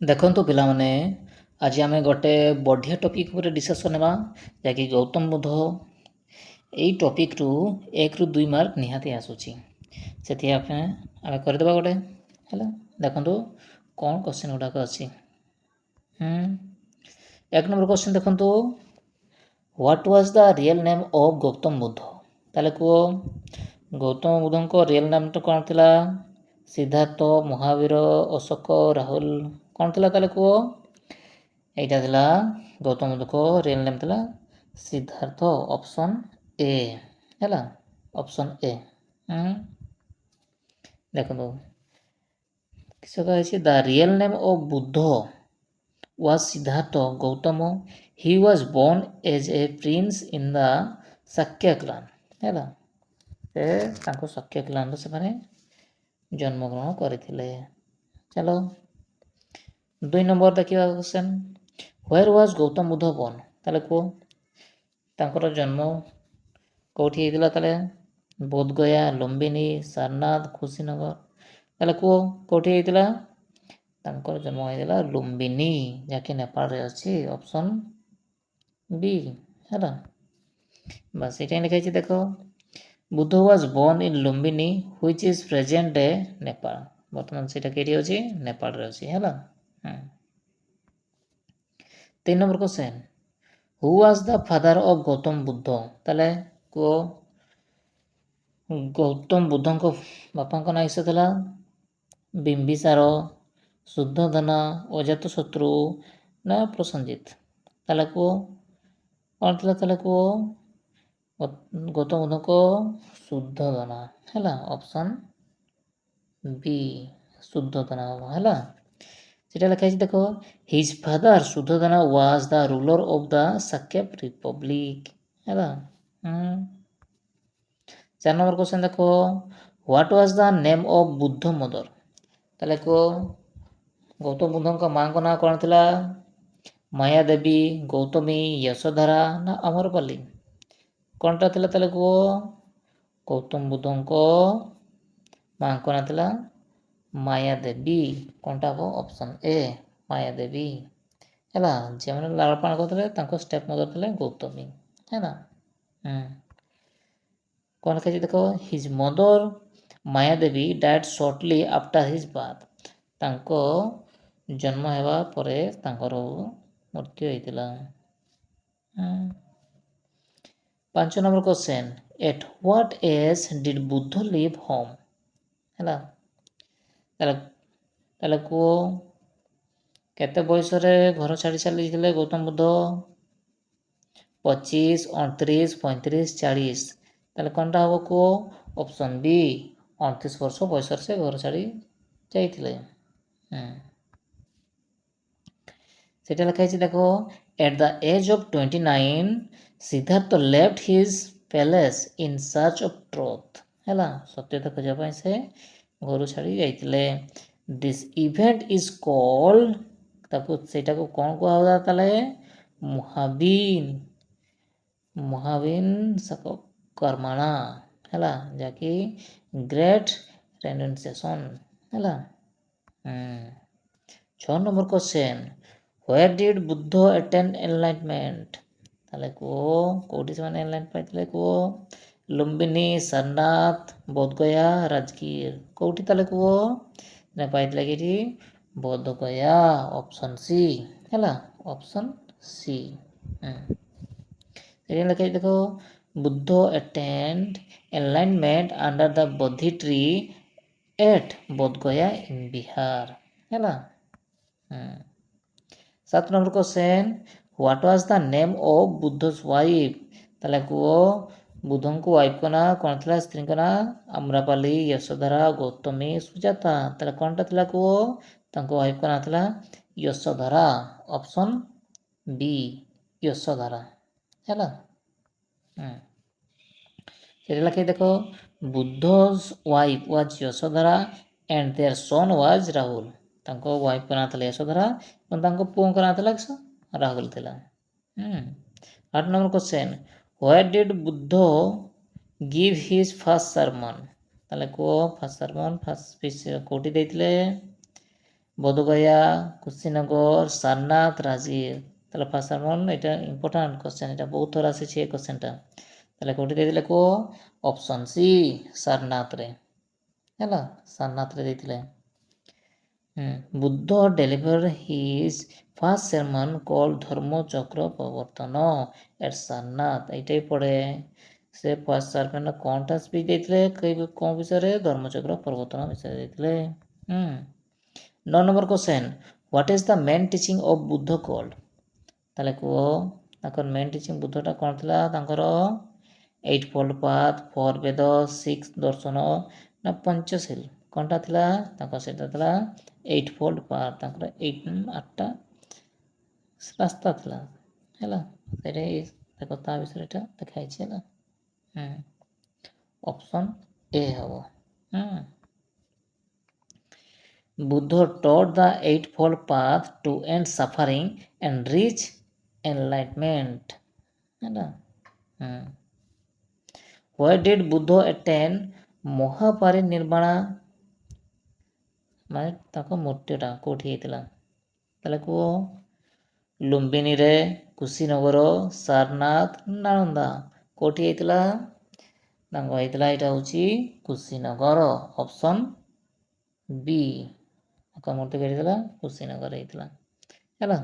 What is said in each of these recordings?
ଦେଖନ୍ତୁ ପିଲାମାନେ, ଆଜି ଆମେ ଗୋଟେ ବଢ଼ିଆ ଟପିକ୍ ଉପରେ ଡିସ୍କସନ୍ ହେବା, ଯାହାକି ଗୌତମ ବୁଦ୍ଧ। ଏଇ ଟପିକ୍ରୁ 1ରୁ 2 ମାର୍କ ନିହାତି ଆସୁଛି। ସେଥିପାଇଁ ଆମେ କରିଦେବା ଗୋଟେ ହେଲା। ଦେଖନ୍ତୁ କ'ଣ କ୍ୱେଶ୍ଚିନ୍ ଗୁଡ଼ାକ ଅଛି। 1 ନମ୍ବର କ୍ୱେଶ୍ଚିନ୍ ଦେଖନ୍ତୁ, what was the real name of Gautam Buddha? ତାହେଲେ କୁହ, ଗୌତମ ବୁଦ୍ଧଙ୍କ ରିଏଲ୍ ନେମ୍ଟା କ'ଣ ଥିଲା? ସିଦ୍ଧାର୍ଥ, ମହାବୀର, ଅଶୋକ, ରାହୁଲ, କ'ଣ ଥିଲା ତାହେଲେ କୁହ? ଏଇଟା ଥିଲା ଗୌତମ ବୁଦ୍ଧଙ୍କ ରିଏଲ୍ ନେମ୍ ଥିଲା ସିଦ୍ଧାର୍ଥ। ଅପସନ୍ ଏ ହେଲା, ଅପସନ୍ ଏ। ଦେଖନ୍ତୁ କିସ କହିଛି, the real name of Buddha was Siddhartha Gautama. He was born as a prince in the Sakya clan ହେଲା। ସେ ତାଙ୍କ ଶକ୍ୟ କ୍ଲାନ୍ର ସେମାନେ ଜନ୍ମଗ୍ରହଣ କରିଥିଲେ। ଚାଲ 2 ନମ୍ବର ଦେଖିବା question, where was Gautam Buddha born? ତାହେଲେ କୁହ, ତାଙ୍କର ଜନ୍ମ କେଉଁଠି ହେଇଥିଲା? ତାହେଲେ ବୋଧଗୟା, ଲୁମ୍ବିନୀ, ସାରନାଥ, କୁଶୀନଗର। ତାହେଲେ କୁହ କେଉଁଠି ହେଇଥିଲା? ତାଙ୍କର ଜନ୍ମ ହେଇଥିଲା ଲୁମ୍ବିନୀ, ଯାହାକି ନେପାଳରେ ଅଛି। ଅପସନ୍ ବି ହେଲା। ବାସ୍ ସେଇଟା ହିଁ ଲେଖା ହେଇଛି। ଦେଖ, Buddha was born in Lumbini which is present day Nepal. ବର୍ତ୍ତମାନ ସେଇଟା କେଉଁଠି ଅଛି? ନେପାଳରେ ଅଛି ହେଲା। 3 ନମ୍ବର question, who was the father of Gautam Buddha? ତାହେଲେ କୁହ, ଗୌତମ ବୁଦ୍ଧଙ୍କ ବାପାଙ୍କ ନାଁ କିସ ଥିଲା? ବିମ୍ବିସାର, ଶୁଦ୍ଧୋଧନ, ଅଜାତଶତ୍ରୁ ନା ପ୍ରସେନଜିତ୍? ତାହେଲେ କୁହ କ'ଣ ଥିଲା? ତାହେଲେ କୁହ, ଗୌତମ ବୁଦ୍ଧଙ୍କ ଶୁଦ୍ଧୋଧନ ହେଲା। ଅପସନ୍ ବି ଶୁଦ୍ଧୋଧନ ହେବ ହେଲା। ସେଟା ଲେଖା ହେଇଛି। ଦେଖ, his father Shuddhodana was the ruler of the Shakya republic ହେଲା। 4 ନମ୍ବର କ୍ୱେଶ୍ଚନ୍ ଦେଖ, what was the name of Buddha mother? ତାହେଲେ କୁହ, ଗୌତମ ବୁଦ୍ଧଙ୍କ ମାଙ୍କ ନାଁ କ'ଣ ଥିଲା? ମାୟାଦେବୀ, ଗୌତମୀ, ଯଶୋଧାରା ନା ଅମରପାଲି? କ'ଣଟା ଥିଲା? ତାହେଲେ କୁହ, ଗୌତମ ବୁଦ୍ଧଙ୍କ ମାଙ୍କ ନାଁ ଥିଲା ମାୟାଦେବୀ। କ'ଣଟା ହେବ? ଅପସନ୍ ଏ ମାୟାଦେବୀ ହେଲା। ଯେଉଁମାନେ ଲାଳନ ପାଳନ କରୁଥିଲେ ତାଙ୍କ ଷ୍ଟେପ୍ ମଦର ଥିଲେ ଗୌତମୀ ହେଲା। କ'ଣ ଲେଖା ହେଇଛି? ଦେଖ, his mother Mayadevi died shortly after his birth. ତାଙ୍କ ଜନ୍ମ ହେବା ପରେ ତାଙ୍କର ମୃତ୍ୟୁ ହେଇଥିଲା। 5 number question, at what age did Buddha leave home? ହେଲା। ତାହେଲେ କୁହ, କେତେ ବୟସରେ ଘର ଛାଡ଼ି ଚାଲିଥିଲେ ଗୌତମ ବୁଦ୍ଧ? 25, 29, 35, 40। ତାହେଲେ କ'ଣଟା ହେବ କୁହ? ଅପସନ୍ ବି 29 ବର୍ଷ ବୟସରେ ସେ ଘର ଛାଡ଼ି ଯାଇଥିଲେ। ସେଟା ଲେଖା ହେଇଛି। ଦେଖ, at the age of 29 Siddhartha left his palace in search of truth ହେଲା। ସତ୍ୟତା ଖୋଜିବା ପାଇଁ ସେ ଘରୁ ଛାଡ଼ି ଯାଇଥିଲେ। ଦିସ୍ ଇଭେଣ୍ଟ ଇଜ୍ କଲ୍ଡ, ସେଇଟାକୁ କ'ଣ କୁହାଯାଏ? ତାହେଲେ ମହାବିନାଶକ କର୍ମଣା ହେଲା, ଯାହାକି ଗ୍ରେଟ୍ ରେନୁନ୍ସିଏସନ୍ ହେଲା। 6 number question, where did Buddha attain enlightenment? ତାହେଲେ କୁହ, କେଉଁଠି ସେମାନେ ଏନଲାଇଟ ପାଇଥିଲେ? କୁହ, ଲୁମ୍ବିନୀ, ସାରନାଥ, ବୋଧଗୟା, ରାଜଗୀର। କେଉଁଠି ତାହେଲେ କୁହ? ପାଇଥିଲେ କି ଏଠି ବୋଧଗୟା। ଅପସନ୍ ସି ହେଲା, ଅପସନ୍ ସି। ସେଠି ଲେଖା ହେଇଛି। ଦେଖ, Buddha attained enlightenment under the Bodhi tree at Bodhgaya in Bihar ହେଲା। 7 number question, what was the name of Buddha's wife? ତାହେଲେ କୁହ, ବୁଦ୍ଧଙ୍କ ୱାଇଫ୍ଙ୍କ ନାଁ କ'ଣ ଥିଲା? ସ୍ତ୍ରୀଙ୍କ ନାଁ ଆମ୍ରପାଲି, ଯଶୋଧାରା, ଗୌତମୀ, ସୁଜାତା। ତାହେଲେ କ'ଣଟା ଥିଲା? କୁହ, ତାଙ୍କ ୱାଇଫ୍ଙ୍କ ନାଁ ଥିଲା ଯଶୋଧାରା। ଅପସନ୍ ବି ଯଶୋଧାରା ହେଲା। ସେଟା ଲେଖା, ଦେଖ, Buddha's wife was Yashodhara and their son was Rahul. ତାଙ୍କ ୱାଇଫ୍ଙ୍କ ନାଁ ଥିଲା ଯଶୋଧାରା ଏବଂ ତାଙ୍କ ପୁଅଙ୍କ ନାଁ ଥିଲା ରାହୁଲ ଥିଲା। 8 number question, where did Buddha give his first sermon? ତାହେଲେ କୁହ, ଫାର୍ଷ୍ଟ ସର୍ମନ୍ କେଉଁଠି ଦେଇଥିଲେ? ବୋଧଗୟା, କୁଶିନଗର, ସାରନାଥ, ରାଜିର। ତାହେଲେ ଫାର୍ଷ୍ଟ ସାରମନ এটা ইম্পর্টান্ট কোশ্চেন, এটা ବହୁତ ଥର ଆସିଛି ଏ କୋଶ୍ଚେନଟା। ତାହେଲେ କୋଉଠି ଦେଇଥିଲେ କୁହ? ଅପସନ୍ ସି ସାରନାଥରେ ହେଲା, ସାରନାଥରେ ଦେଇଥିଲେ। Buddha deliver his first sermon called Dharmachakra Pravartana at Sarnath. ଏଇଟା ବି ପଡ଼େ। ସେ ଫାର୍ଷ୍ଟ ସେରମନ୍ କ'ଣଟା ସ୍ପିଚ୍ ଦେଇଥିଲେ? କ'ଣ ବିଷୟରେ? ଧର୍ମଚକ୍ର ପ୍ରବର୍ତ୍ତନ ବିଷୟରେ ଦେଇଥିଲେ। 9 number question, what is the main teaching of Buddha called? ତାହେଲେ କୁହ ତାଙ୍କର ମେନ୍ ଟିଚିଂ ବୁଦ୍ଧଟା କ'ଣ ଥିଲା? ତାଙ୍କର 8 ଫୋଲ୍ଡ ପାଥ୍, 4 ବେଦ, 6 ଦର୍ଶନ ନା ପଞ୍ଚଶୀଲ କ'ଣଟା ଥିଲା? ତାଙ୍କର ସେଇଟା ଥିଲା 8 ଫୋଲ୍ଡ ପାଥ୍। ତାଙ୍କର 8ଟା ରାସ୍ତା ଥିଲା ହେଲା। ସେଇଟା ଦେଖ ତା ବିଷୟରେ ଏଇଟା ଲେଖା ହେଇଛି ହେଲା। ଅପସନ୍ ଏ ହବ। Buddha taught the Eightfold Path to end suffering and reach enlightenment. Where did Buddha attain Mahaparinirvana? ମାନେ ତାଙ୍କ ମୃତ୍ୟୁଟା କେଉଁଠି ହେଇଥିଲା? ତାହେଲେ କୁହ ଲୁମ୍ବିନୀରେ, କୁଶିନଗର, ସାରନାଥ, ନାଳନ୍ଦା। କେଉଁଠି ହେଇଥିଲା? ତାଙ୍କ ହେଇଥିଲା ଏଇଟା ହେଉଛି କୁଶିନଗର। Option B. ତାଙ୍କ ମୂର୍ତ୍ତି କେଉଁଠି ହେଇଥିଲା? କୁଶିନଗର ହେଇଥିଲା ହେଲା।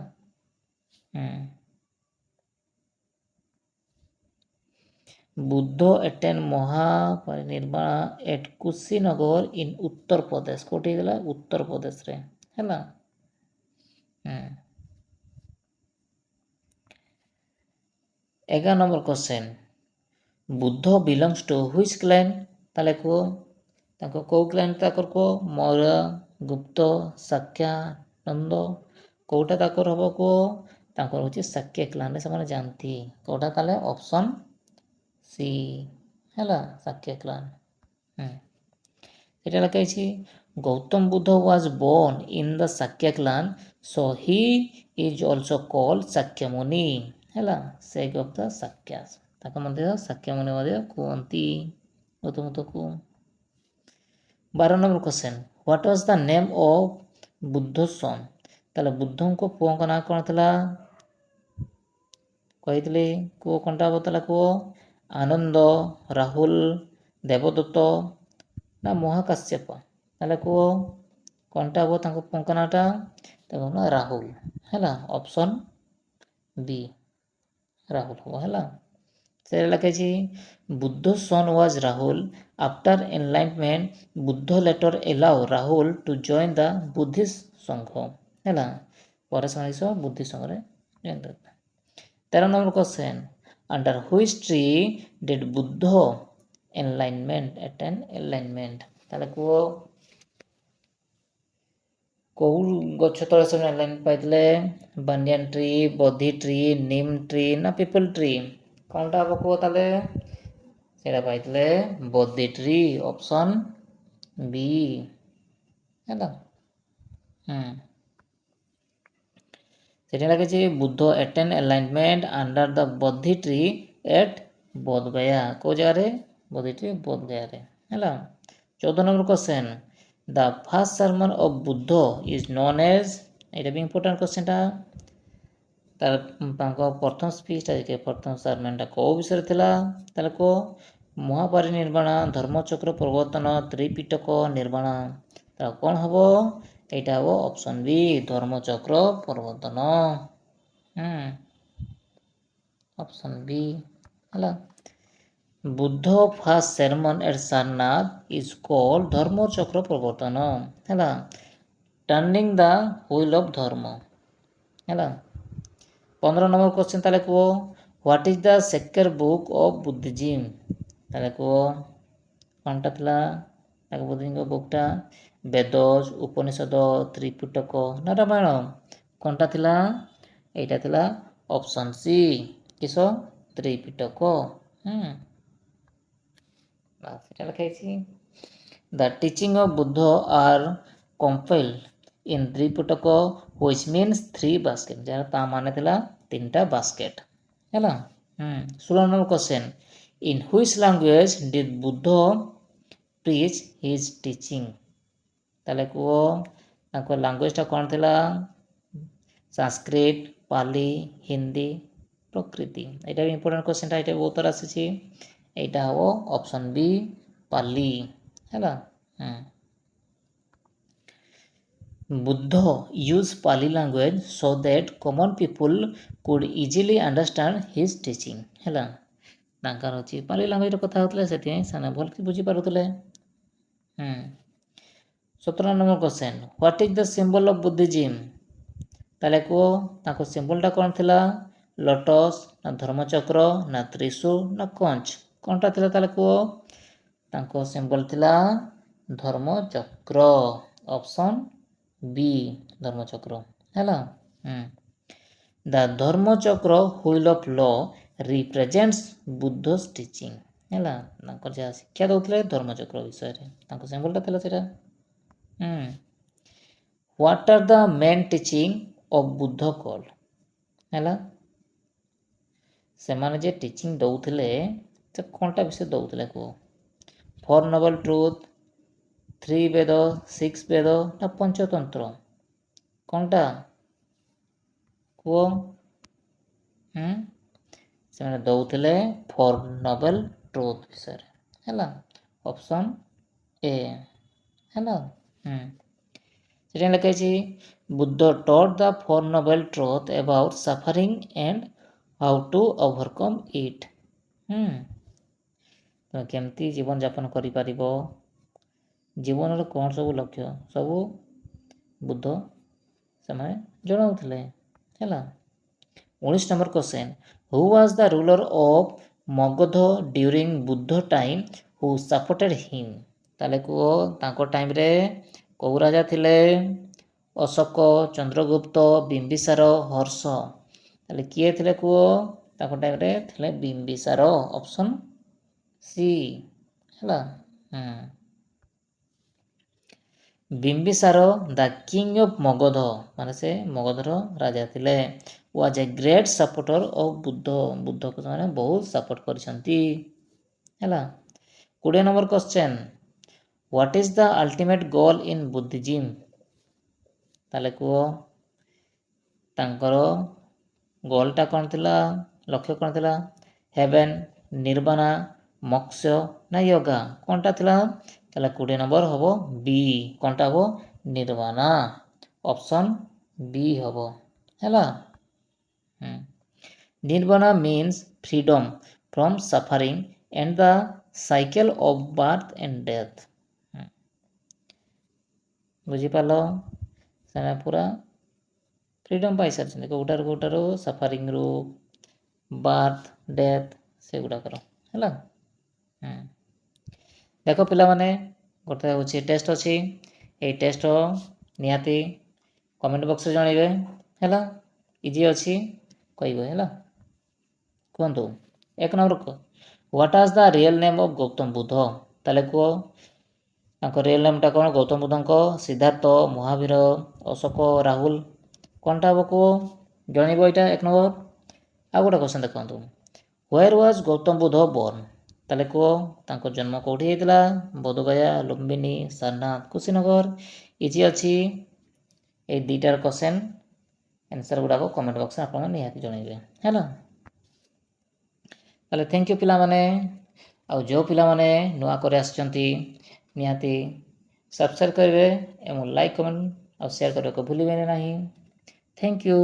Buddha attained mahaparinirvana at Kushinagar in Uttar Pradesh. କେଉଁଠି ହେଇଥିଲା? ଉତ୍ତରପ୍ରଦେଶରେ ହେଲା। 11 number question, Buddha belongs to which clan? ତାହେଲେ କୁହ ତାଙ୍କ କେଉଁ କ୍ଲାନ୍ ତାଙ୍କର କୁହ? ମୌର୍ୟ, ଗୁପ୍ତ, ଶାକ୍ୟ, ନନ୍ଦ। କେଉଁଟା ତାଙ୍କର ହବ କୁହ? ତାଙ୍କର ହେଉଛି ଶାକ୍ୟ କ୍ଲାନ୍ରେ ସେମାନେ ଯାଆନ୍ତି। କେଉଁଟା? ତାହେଲେ ଅପସନ୍ ସି ହେଲା, ଶାକ୍ୟ କ୍ଲାନ୍। এটা লেখা ହେଇଛି Gautam Buddha was born in the Shakya clan, so he is also called ଶାକ୍ୟମୁନି ହେଲା। ସେକ୍ ଅଫ୍ ଦ ଶାକ୍ୟାସ୍, ତାକୁ ମଧ୍ୟ ଶାକ୍ୟମୁନି ମଧ୍ୟ କୁହନ୍ତି ଗୌତମ ବୁଦ୍ଧକୁ। 12 number question, what was the name of Buddha son? ତାହେଲେ ବୁଦ୍ଧଙ୍କ ପୁଅଙ୍କ ନାଁ କ'ଣ ଥିଲା? କହିଥିଲି କୁହ କ'ଣଟା ହବ? ତାହେଲେ କୁହ ଆନନ୍ଦ, ରାହୁଲ, ଦେବଦତ୍ତ ନା ମହାକାଶ୍ୟପ? ତାହେଲେ କୁହ କ'ଣଟା ହବ ତାଙ୍କ ପୁଅଙ୍କ ନାଁଟା? ତାଙ୍କ ନାଁ ରାହୁଲ ହେଲା। ଅପସନ୍ ବି ରାହୁଲ ହବ ହେଲା। ସେ ଲେଖିଛି Buddha son was Rahul. After enlightenment Buddha later allow Rahul to join the Buddhist sangha ହେଲା। ପରେ ସେମାନେ ବୁଦ୍ଧି ସଂଘରେ ଜଏନ୍ କରିଥିଲେ। 13 number question, under which tree did Buddha attain enlightenment? ତାହେଲେ କୁହ କେଉଁ ଗଛ ତଳେ ସେମାନେ ଏନଲାଇଟମେଣ୍ଟ ପାଇଥିଲେ? Banyan tree, Bodhi tree, neem tree ନା ପିପଲ ଟ୍ରି? କ'ଣଟା ହବ କୁହ? ତାହେଲେ ସେଇଟା ପାଇଥିଲେ ବୋଧି ଟ୍ରି। ଅପସନ୍ ବି ହେଲା। ସେଠି ଲାଗିଛି Buddha attain enlightenment under the Bodhi tree at Bodhgaya. କେଉଁ ଜାଗାରେ? ବୋଧି ଟ୍ରି ବୋଧଗୟାରେ ହେଲା। 14 number question, the first sermon of Buddha is known as? ଏଇଟା ବି ଇମ୍ପୋର୍ଟାଣ୍ଟ କ୍ୱେଶ୍ଚେନଟା। ତାଙ୍କ ପ୍ରଥମ ସ୍ପିଚ୍ଟା ପ୍ରଥମ ସର୍ମନ୍ଟା କେଉଁ ବିଷୟରେ ଥିଲା? ତାହେଲେ କୁହ ମହାପରିନିର୍ବାଣ, ଧର୍ମଚକ୍ର ପ୍ରବର୍ତ୍ତନ, ତ୍ରିପିଟକ ନିର୍ମାଣ। ତାହେଲେ କ'ଣ ହବ? এইটা হবো অপশন বি ধর্মচক্র প্রবর্তন। অপশন বি ହେଲା। Buddha first sermon at Sarnath is called Dharmachakra Pravartana ହେଲା। ଟର୍ଣ୍ଣିଂ ଦ ହୁଇଲ୍ ଅଫ୍ ଧର୍ମ ହେଲା। 15 ନମ୍ବର କ୍ୱେଶ୍ଚେନ୍ ତାହେଲେ କୁହ what is the second book of Buddhism? ତାହେଲେ କୁହ କ'ଣଟା ଥିଲା ତାଙ୍କ ବୁଦ୍ଧିଙ୍କ ବୁକ୍ଟା? ବେଦ, ଉପନିଷଦ, ତ୍ରିପିଟକ ନା ରାମାୟଣ? କ'ଣଟା ଥିଲା? এইটা ଥିଲା ଅପସନ୍ ସି କିସ? ତ୍ରିପିଟକ। ସେଟା ଲେଖା ହେଇଛି the teaching of Buddha are compiled in Tripitaka which means 3 basket. ଯାହାର ତା ମାନେ ଥିଲା 3ଟା ବାସ୍କେଟ୍ ହେଲା। 16 number question, in which language did Buddha preach his teaching? ତାହେଲେ କୁହ ତାଙ୍କ ଲାଙ୍ଗୁଏଜଟା କ'ଣ ଥିଲା? ସଂସ୍କୃତ, ପାଲି, ହିନ୍ଦୀ, ପ୍ରକୃତି। ଏଇଟା ବି ଇମ୍ପୋର୍ଟାଣ୍ଟ କ୍ୱେଶ୍ଚନଟା, ଏଇଟା ବହୁତ ଥର ଆସିଛି। ଏଇଟା ହେବ ଅପସନ୍ ବି ପାଲି ହେଲା। Buddha use Pali language so that common people could easily understand his teaching ହେଲା। ତାଙ୍କର ଅଛି ପାଲି ଲାଙ୍ଗୁଏଜରେ କଥା ହେଉଥିଲେ, ସେଥିପାଇଁ ସେମାନେ ଭଲକି ବୁଝିପାରୁଥିଲେ। 17 number question, what is the symbol of Buddhism? ତାହେଲେ କୁହ ତାଙ୍କ ସିମ୍ବଲଟା କ'ଣ ଥିଲା? ଲୋଟସ୍ ନା ଧର୍ମଚକ୍ର ନା ତ୍ରିଶୂଳ ନା କଞ୍ଚ? କ'ଣଟା ଥିଲା ତାହେଲେ କୁହ? ତାଙ୍କ ସିମ୍ବଲ ଥିଲା ଧର୍ମଚକ୍ର। ଅପସନ୍ ବି ଧର୍ମଚକ୍ର ହେଲା। ଦ ଧର୍ମଚକ୍ର ହୁଇଲ୍ ଅଫ୍ ଲ ରିପ୍ରେଜେଣ୍ଟସ୍ ବୁଦ୍ଧସ୍ ଟିଚିଂ ହେଲା। ତାଙ୍କର ଯାହା ଶିକ୍ଷା ଦେଉଥିଲେ ଧର୍ମଚକ୍ର ବିଷୟରେ, ତାଙ୍କ ସିମ୍ବଲଟା ଥିଲା ସେଇଟା। What R the main teaching of Buddha call ହେଲା। ସେମାନେ ଯେ ଟିଚିଂ ଦେଉଥିଲେ ସେ କ'ଣଟା ବିଷୟ ଦେଉଥିଲେ କୁହ? 4 ନୋବେଲ୍ ଟ୍ରୁଥ୍, 3 ବେଦ, 6 ବେଦ ନା ପଞ୍ଚତନ୍ତ୍ର? କ'ଣଟା କୁହ? ସେମାନେ ଦେଉଥିଲେ 4 ନୋବେଲ୍ ଟ୍ରୁଥ୍ ବିଷୟରେ ହେଲା। ଅପସନ୍ ଏ ହେଲା। ସେଠି ଲେଖା ହେଇଛି Buddha taught the 4 noble truth about suffering and how to overcome it. ତମେ କେମିତି ଜୀବନଯାପନ କରିପାରିବ, ଜୀବନର କ'ଣ ସବୁ ଲକ୍ଷ୍ୟ, ସବୁ ବୁଦ୍ଧ ସେମାନେ ଜଣାଉଥିଲେ ହେଲା। 19 number question, who was the ruler of Magadha during Buddha time who supported him? ତାହେଲେ କୁହ ତାଙ୍କ ଟାଇମ୍ରେ କେଉଁ ରାଜା ଥିଲେ? ଅଶୋକ, ଚନ୍ଦ୍ରଗୁପ୍ତ, ବିମ୍ବିସାର, ହର୍ଷ। ତାହେଲେ କିଏ ଥିଲେ କୁହ? ତାଙ୍କ ଟାଇମ୍ରେ ଥିଲେ ବିମ୍ବିସାର। ଅପସନ୍ ସି ହେଲା। Bimbisara the king of Magadha, ମାନେ ସେ ମଗଧର ରାଜା ଥିଲେ। Was a great supporter of Buddha, ବୁଦ୍ଧକୁ ସେମାନେ ବହୁତ ସପୋର୍ଟ କରିଛନ୍ତି ହେଲା। 20 number question, what is the ultimate goal in Buddhism? ତାହେଲେ କୁହ ତାଙ୍କର ଗୋଲ୍ଟା କ'ଣ ଥିଲା, ଲକ୍ଷ୍ୟ କ'ଣ ଥିଲା? ହେଭେନ୍, ନିର୍ବାଣା, ମୋକ୍ଷ ନା ୟୋଗା? କ'ଣଟା ଥିଲା? ତାହେଲେ 20 ନମ୍ବର ହେବ ବି। କ'ଣଟା ହେବ? ନିର୍ବାଣା। ଅପସନ୍ ବି ହେବ ହେଲା। Nirvana means freedom from suffering and the cycle of birth and death. ବୁଝିପାରିଲ? ସେମାନେ ପୁରା ଫ୍ରିଡମ୍ ପାଇସାରିଛନ୍ତି କେଉଁଟାରୁ ସଫରିଂରୁ, ବାର୍ଥ, ଡେଥ୍ ସେଗୁଡ଼ାକର ହେଲା। ଦେଖ ପିଲାମାନେ, ଗୋଟେ ହେଉଛି ଟେଷ୍ଟ ଅଛି, ଏଇ ଟେଷ୍ଟ ନିହାତି କମେଣ୍ଟ ବକ୍ସରେ ଜଣାଇବେ ହେଲା। ଇଜି ଅଛି କହିବେ ହେଲା। କୁହନ୍ତୁ 1 number, what as the real name of Gautam Buddha? ତାହେଲେ କୁହ ତାଙ୍କ ରିଏଲ୍ ନେମ୍ଟା କ'ଣ? ଗୌତମ ବୁଦ୍ଧଙ୍କ ସିଦ୍ଧାର୍ଥ, ମହାବୀର, ଅଶୋକ, ରାହୁଲ? କ'ଣଟା ହେବ କୁହ? ଜଣାଇବ ଏଇଟା 1 ନମ୍ବର। ଆଉ ଗୋଟେ କ୍ୱେଶ୍ଚନ୍ ଦେଖନ୍ତୁ, where was Gautam Buddha born? ତାହେଲେ କୁହ ତାଙ୍କ ଜନ୍ମ କେଉଁଠି ହେଇଥିଲା? ବୋଧଗୟା, ଲୁମ୍ବିନୀ, ସାରନାଥ, କୁଶୀନଗର? ଇଜି ଅଛି। ଏଇ ଦୁଇଟାର କ୍ୱେଶ୍ଚନ୍ ଆନ୍ସର୍ ଗୁଡ଼ାକ କମେଣ୍ଟ ବକ୍ସରେ ଆପଣ ନିହାତି ଜଣାଇବେ ହେଲା। ତାହେଲେ ଥ୍ୟାଙ୍କ ୟୁ ପିଲାମାନେ। ଆଉ ଯେଉଁ ପିଲାମାନେ ନୂଆ କରି ଆସିଛନ୍ତି ନିହାତି ସବସ୍କ୍ରାଇବ୍ କରିବେ ଏବଂ ଲାଇକ୍, କମେଣ୍ଟ ଆଉ ସେୟାର କରିବାକୁ ଭୁଲିବେନି ନାହିଁ। Thank you.